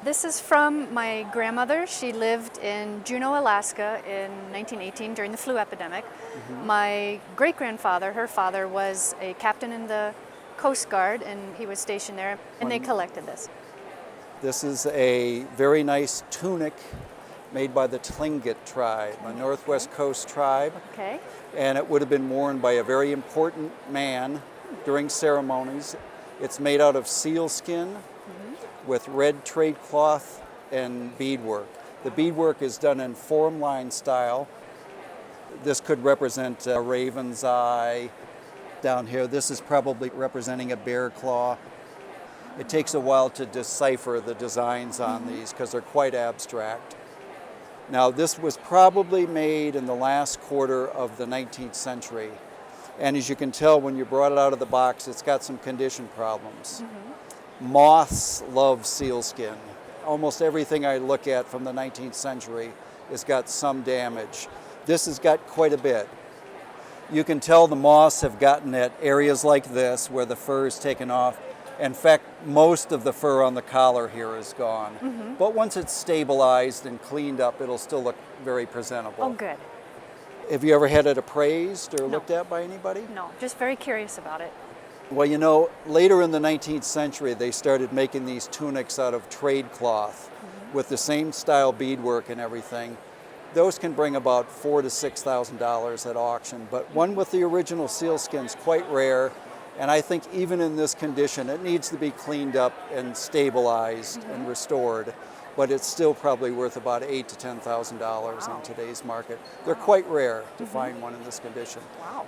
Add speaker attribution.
Speaker 1: This is from my grandmother. She lived in Juneau, Alaska in 1918 during the flu epidemic. My great-grandfather, her father, was a captain in the Coast Guard, and he was stationed there, and they collected this.
Speaker 2: This is a very nice tunic made by the Tlingit tribe, a Northwest Coast tribe.
Speaker 1: Okay.
Speaker 2: And it would have been worn by a very important man during ceremonies. It's made out of seal skin with red trade cloth and beadwork. The beadwork is done in form line style. This could represent a raven's eye. Down here, this is probably representing a bear claw. It takes a while to decipher the designs on these because they're quite abstract. Now, this was probably made in the last quarter of the 19th century. And as you can tell, when you brought it out of the box, it's got some condition problems. Moths love sealskin. Almost everything I look at from the 19th century has got some damage. This has got quite a bit. You can tell the moths have gotten at areas like this where the fur is taken off. In fact, most of the fur on the collar here is gone. But once it's stabilized and cleaned up, it'll still look very presentable.
Speaker 1: Oh, good.
Speaker 2: Have you ever had it appraised or
Speaker 1: No.
Speaker 2: looked at by anybody?
Speaker 1: No, just very curious about it.
Speaker 2: Well, you know, later in the 19th century, they started making these tunics out of trade cloth with the same style beadwork and everything. Those can bring about $4,000 to $6,000 at auction, but one with the original sealskin is quite rare. And I think even in this condition, it needs to be cleaned up and stabilized and restored. But it's still probably worth about $8,000 to $10,000 in today's market. They're quite rare to find one in this condition.
Speaker 1: Wow.